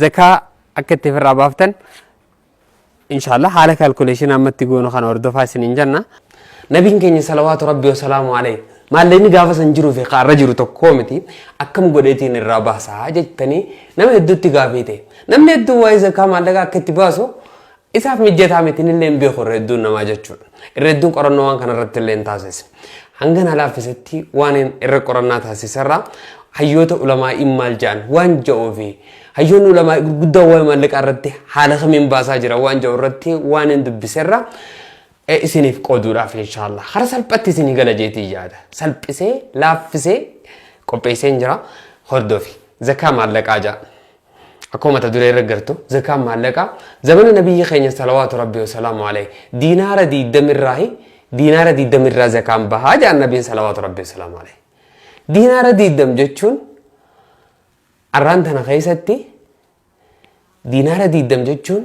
zakaa akka itti firraa baaftan inshallah haala calculation ammatti goonu kana hordofaa isiniin jenna. Nabiin keenya salawaatu rabbi wa salaamu alayhi maalleen gaafa san jiru fi qaarra jiru tokko miti akkam godheetiin irraa baasaa jettanii nama hedduutti gaafite. Namni hedduu waa'ee zakaa maallaqa akka itti baasu isaaf mijataa miti illee beeku irra hedduun namaa jechuudha. Irra hedduun qorannoo waan kana irratti illee taasise. Hanga nalaafisatti waan irra qorannaa taasisarraa hayyoota ulamaa immaal jaan waan ja'uu fi hayyoonni ulamaa gurguddaa waa'ee maallaqaa irratti haala kamiin baasaa jira waan ja'u irratti waan hin dubbiserra isiniif qooduudhaaf inshallah hara salphatti isinii gala jeetii yaada salphisee laaffisee qopheessee jira hordofi zakaa maallaqaa jaa akkuma mata duree irra gartu zakaa maallaqaa zamana nabiyyi keenya salawaatu rabbi wa salaamu alayhi diinaara 20 irraa zakaan bahaa jaan nabiin salawaatu rabbi wa salaamu alayhi diinaara 20 jechuun arraan tana keessatti diinaara 20 jechuun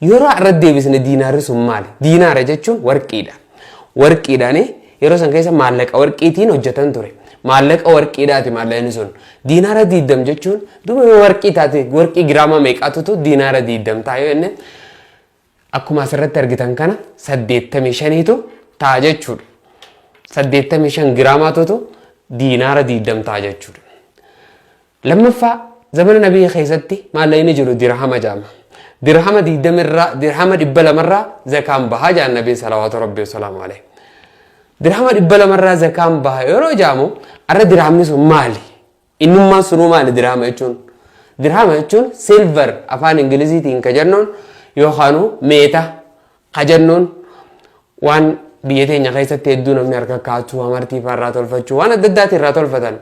yeroo irra deebisne diinaarri sun maali? Diinaara jechuun warqiidha. Warqiidhaani yeroo san keessa maallaqa warqiitiin hojjetan ture. Maallaqa warqiidhaati maallaqni sun. Diinaara 20 jechuun duuba warqii taate warqii giraama meeqaatutu diinaara 20 ta'a yoo jenne akkuma asirratti argitan kana 85tu ta'a jechuudha. 85 giraamaatutu diinaara 20 ta'a jechuudha. Lammaffaa zamana nabiyyi keessatti maallaqni jiru dirhama jaama. dirhama 20 irraa dirhama 200 irraa zakaan bahaa jaan nabiin salawaatu rabbi wa salaamu alayhi. Dirhama 200 irraa zakaan bahaa yeroo jaamu arra dirhamni sun maali? Innummaan sunuu maali dirhama jechuun? Dirhama jechuun silver afaan ingiliziitiin ka jennuun yookaanu meeta ka jennuun waan biyya teenya keessatti hedduu namni harka kaachuu amartii irraa tolfachuu waan adda addaati irraa tolfatan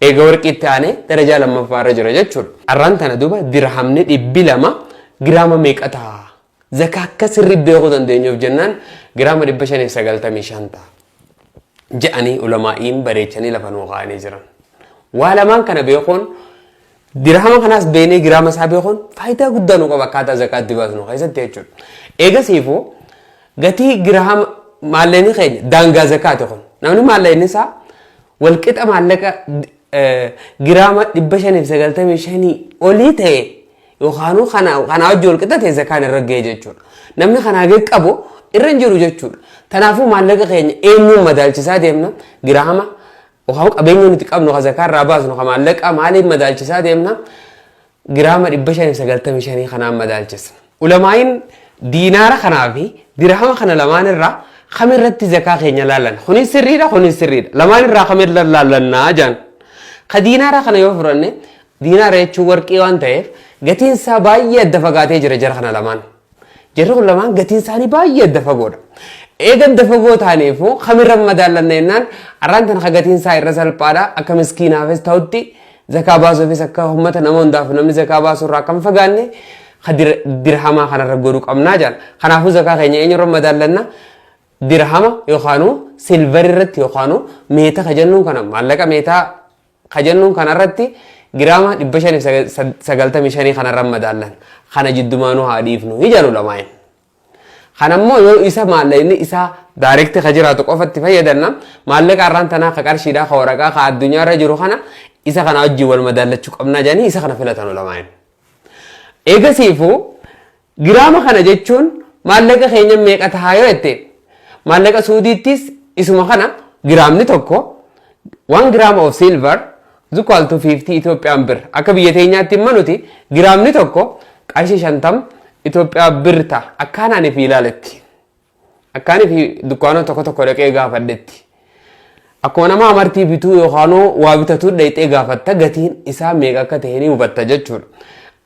eega warqiitti aanee darajaa lammaffaa irra jira jechuudha. Arraan tana duuba dirhamni 200 giraama meeqa ta'a? Zakaa akka sirrii beekuu dandeenyuuf jennaan giraama 595 ta'a. Je'anii ulamaa'iin bareechanii lafa nuu kaa'anii jiran. Waa lamaan kana beekuun dirhama kanaas beenee giraama isaa beekuun faayidaa guddaa nu qaba akkaataa zakaatti baasnu keessatti jechuudha. Eegasiifuu gatii giraama maallaqni keenya daangaa zakaati kun. Namni maallaqni isaa walqixa maallaqa giraama 595 olii ta'e yookaanuu kana wajji walqixate zakaan irra ga'e jechuudha. Namni kanaa ga'e qabu irra hin jiru jechuudha. Kanaafuu maallaqa keenya eenyuun madaalchisaa deemna giraama yookaan qabeenya nuti qabnu ka zakaa irraa baasnu ka maallaqa maaliif madaalchisaa deemna giraama 595 kanaan madaalchisna. Ulamaa'iin diinaara kanaa fi dirhama kana lamaan irraa kamirratti zakaa keenya laallan kunis sirriidha lamaan irraa kamirra laallannaa jaan. Ka diinaara kana yoo furanne diinaara jechuun warqii waan ta'eef gatiin isaa baay'ee adda fagaatee jira jara kana lamaan. Jarri kun lamaan gatiin isaanii baay'ee adda fagoodha. Eega adda fagoo taaneefuu kamirra madaallanna jennaan arraan tana gatiin isaa irra salphaadha akka miskiinaafis ta'utti zakaa baasuufis akka uummata nama hundaaf namni zakaa baasuu irraa kan fagaanne dirhama kanarra godhuu qabnaa jaan. Kanaafuu zakaa keenya eenyurra madaallanna dirhama yookaanuu silver irratti yookaanuu meeta ka jennuun kana maallaqa meetaa ka jennuun kanarratti giraama 595 kanarra madaallan kana jiddumaanuu haa dhiifnu hijaanu lamaa'in. Kanammoo yoo isa maallaqni isaa daarekti ka jiraatu qofatti fayyadamna maallaqa arraan tanaa ka qarshiidhaa ka waraqaa ka addunyaarra jiru kana isa kana wajjin wal madaallachuu qabnaa jedhanii isa kana filatanu lamaa'in. Eegasiifuu giraama kana jechuun maallaqa keenya meeqa tahaa yoo jette maallaqa suudiittis isuma kana giraamni tokko 1 gram of silver is equal to 50 Ethiopian birr. Akka biyya teenyaatti manuti giraamni tokko qarshii 50 Itoophiyaa birr ta'a. Akkaanaan fi ilaaletti. Akkaanii fi dukkaanota tokko dhaqee gaafadhetti. Akkuma nama amartii bituu yookaan waa bitatu dhaqee gaafatta gatiin isaa meeqa akka ta'e ni hubatta jechuudha.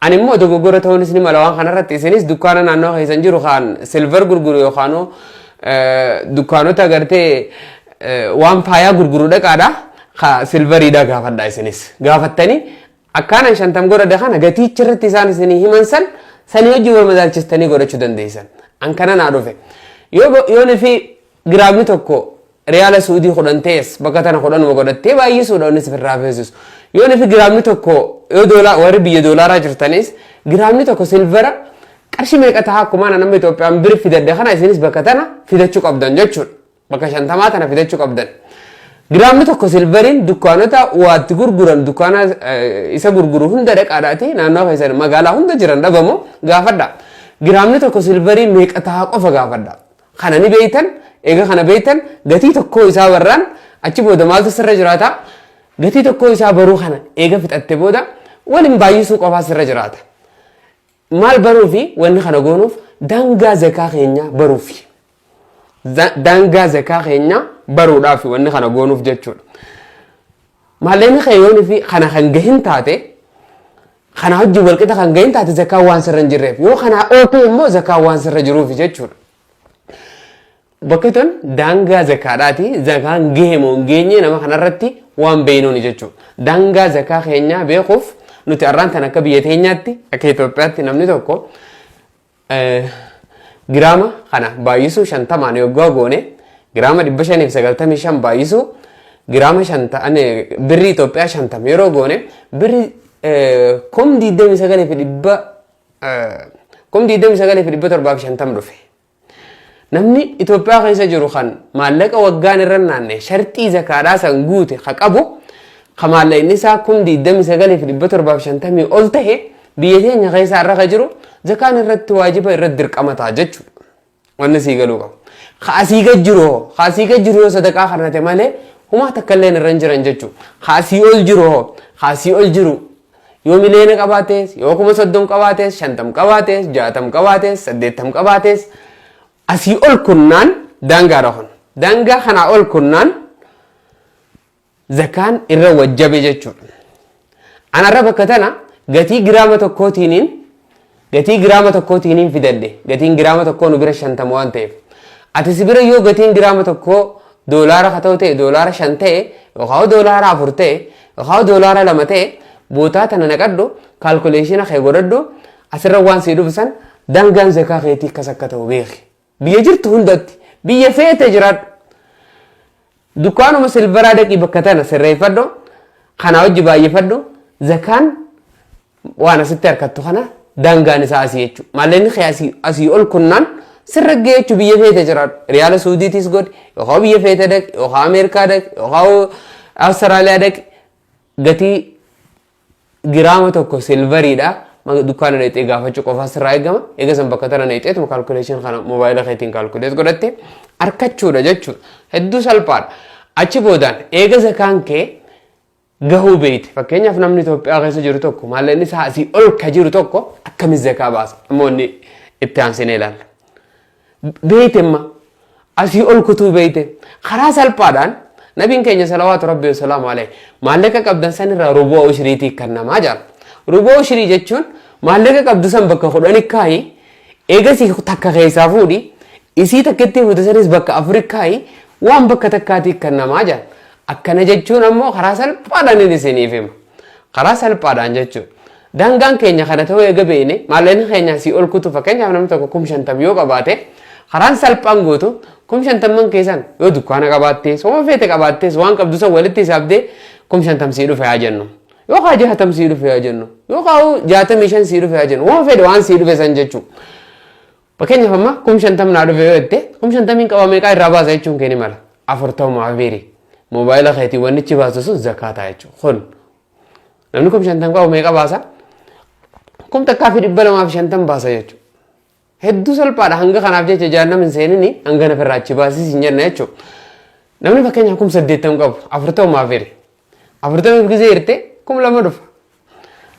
Ani immoo dogoggora ta'uunis ni mala waan kanarratti isinis dukkaana naannoo keessan jiru kan silver gurguru yookaan dukkaanota agartee waan faayaa gurguru dhaqaadha. Ha silveriidha gaafadha isinis. Gaafattanii akkaanan 50 godhadha kana gatiicha irratti isaan isinii himan san sanii hojii wal madaalchistanii godhachuu dandeessan. An kana naa dhufe. Yoo nifi giraamni tokko riyaala suudii 10 ta'es bakka tana 10 godhattee baay'isuudha inni sifirraa feesisu. Yoo nifi giraamni tokko yoo warri biyya doolaaraa jirtanis giraamni tokko silvera qarshii meeqa ta'a akkuma nama Itoophiyaan bir fidadde kana isinis bakka tana fidachuu qabdan jechuudha. Bakka 50 tana fidachuu qabdan. Giraamni tokko silveriin dukkaanota waatti gurguran dukkaana isa gurguru hunda dhaqaadhaati naannoo keessan magaalaa hunda jiran dhabamoo gaafadha. Giraamni tokko silveriin meeqa ta'a qofa gaafadha. Kana ni beeytan eega kana beeytan gatii tokko isaa barraan achi booda maaltu sirra jiraata? Gatii tokko isaa baruu kana eega fixatte booda waliin baay'isuu qofaa sirra jiraata. Maal baruufi wanni kana goonuuf daangaa zakaa keenya baruufi. Daangaa zakaa keenya baruudhaaf wanni kana goonuuf jechuudha. Maalleen khayyoon fi kana kan gahin taate kana hojii walqixa kan gahin taate zakaa waan sirra hin jirreef yoo kana ootee immoo zakaa waan sirra jiruuf jechuudha. Bakka ton daangaa zakaadhaati zakaan gahe moo hin geenye nama kanarratti waan beeynuuni jechuudha. Daangaa zakaa keenya beekuuf nuti arraan tan akka biyya teenyaatti akka Itoophiyaatti namni tokko giraama kana baay'isuu 50 yoggaa goone giraama 595 baay'isuu giraama 50 birrii Itoophiyaa 50 yeroo goone birrii 29,750 dhufe. Namni Itoophiyaa keessa jiru kan maallaqa waggaan irra naanne shartii zakaadhaa san guute ka qabu ka maallaqni isaa 29,750 ol tahe biyya teenya keessa irra ka jiru zakaan irratti waajiba irratti dirqama ta'a jechuudha. Wanni sii galuu qabu. Kaasii gajjiru yoo sadaqaa kanate malee humaa takka illee irra hin jiran jechuudha. Kaasii ol jiru yoo miliyoona qabaates yoo 30 qabaates 50 qabaates 60 qabaates 80 qabaates asii ol kunnaan daangaadha kun. Daangaa kanaa ol kunnaan zakaan irra wajjabe jechuudha. Anarra bakka tana gatii giraama tokkootiiniin fidadde. Gatiin giraama tokkoo nu bira 50 waan ta'eef. Ati si bira yoo gatiin giraama tokkoo doolaara ka ta'u ta'e doolaara 5 ta'e yookaan doolaara 4 ta'e yookaan doolaara 2 ta'e bootaa tana naqadhu kaalkuleeshina kee godhadhu asirra waan sii dhufsan daangaan zakaa keetii akkas akka ta'u beeki. Biyya jirtu hundatti biyya feete jiraadhu. Dukkaanuma silvaraa dhaqii bakka tana sirreeffadhu kana hojii baay'ifadhu zakaan waan asitti harkattu kana daangaan isaa asii jechuudha. Maallaqni kee asii ol kunnaan sirra gahee jechuudha biyya feete jiraadhu. Riyaala Suudiitis godhi yookaan biyya feete dhaqi yookaan Ameerikaa dhaqi yookaan Awustiraaliyaa dhaqi gatii giraama tokko silvariidha. Dukkaana dheexee gaafachuu qofaa sirraa eegama. Eega san bakka tana dheexeetuma kaalkuleeshin kana moobaayila keetiin kaalkuleet godhatte harkachuudha jechuudha. Hedduu salphaadha. Achi boodaan eega zakaan kee gahuu beeyte. Fakkeenyaaf namni Itoophiyaa keessa jiru tokko maallaqni isaa asii ol ka jiru tokko akkamitti zakaa baasa? Ammoo inni itti aansinee ilaalla. Beeyte amma asii ol kutuu beeyte. Karaa salphaadhaan nabiin keenya salawaatu rabbi wasalaamu alayhi maallaqa qabdan sanirraa rubuu ushriitii kennamaa jira. Rubuu ushrii jechuun maallaqa qabdu san bakka 10 kaayi eegasii takka keessaa fuudhi isii takkeetti fuutasanis bakka 4 kaayi waan bakka takkaatii kennamaa jira. Akkana jechuun ammoo karaa salphaadhaan inni isiniif hima. Karaa salphaadhaan jechuudha. Daangaan keenya kana ta'uu eega beene maallaqni keenya asii ol kutu fakkeenyaaf namni tokko 50,000 yoo qabaate karaan salphaan gootu 50,000 keessan yoo dukkaana qabaattees waan feete qabaattees waan qabdu san walitti hisaabdee 50,000 sii dhufe haa jennu. Yoo kaa 60 sii dhufe haa jennu. Yoo kaa 65 sii dhufe haa jennu. Waan fedhe waan sii dhufe san jechuudha. Fakkeenyaaf amma 50,000 naa dhufe yoo jette 50,000 qaba meeqaa irraa baasa jechuun keeni mala. 40 afirii. Moobaayila keetii wanni ichi baasu sun zakaataa jechuudha. Kun namni 50,000 qabu meeqa baasa? 1,250 baasa jechuudha. Hedduu salphaadha hanga kanaaf jecha jaannam hin seenini hanga nafarraa achi baasisi hin jenna jechuudha. Namni fakkeenyaaf 80,000 qabu 40 afirii. 40 gisee hirte 2,000 dhufa.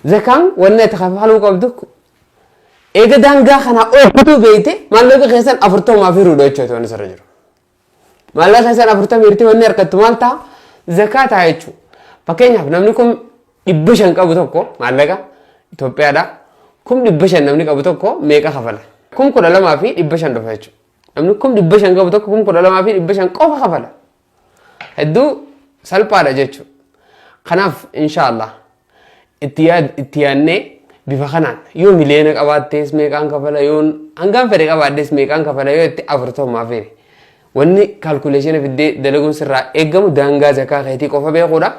Zakaan wanni itti kafaluu qabdu eega daangaa kana oolchutu beeyte maallaqa keessan 40 afiruudha jechuudha wanni sirra jiru. Maallaqa keessan 40 hirte wanni harkattu maal ta'a? Zakaataa jechuudha. Fakkeenyaaf namni kun 500 qabu tokko maallaqa Itoophiyaadha. 500 namni qabu tokko meeqa kafala? 12,500 dhufa jechuudha. Namni 500 qabu tokko 12,500 qofa kafala. Hedduu salphaadha jechuudha. Kanaaf inshaallah itti yaadnee bifa kanaan yoo miliyoona qabaattees meeqaan kafala yoo hangaan fedhe qabaattees meeqaan kafala yoo itti 40 afirii. Wanni kaalkuleeshina fiddee dalaguun sirraa eegamu daangaa zakaa keetii qofa beekuudha.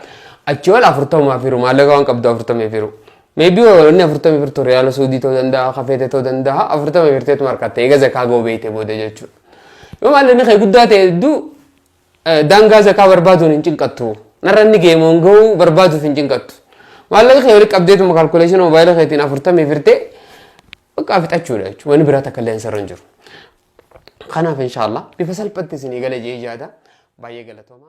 Achi ol 40 afiru maallaqa waan qabdu 40 afiru. Maybe wanni 40 afirtu Riyaala Suudii ta'uu danda'a, kafeete ta'uu danda'a. 40 afirteetu markatte eega zakaa goo beeyte booda jechuudha. Yoo maallaqni kee guddaa ta'e hedduu daangaa zakaa barbaaduun hin cinqattu. Narranni geemoon gahuu barbaaduuf hin cinqattu. Maallaqa kee walitti qabdeetuma kalkuleeshinii moobaayila keetiin 40 firtee bakka fixachuudha jechuudha. Wani biraa takka illee hin sarran jiru. Kanaaf inshaallah bifa salphatti isinii gala jee ijaada baay'ee galatooma.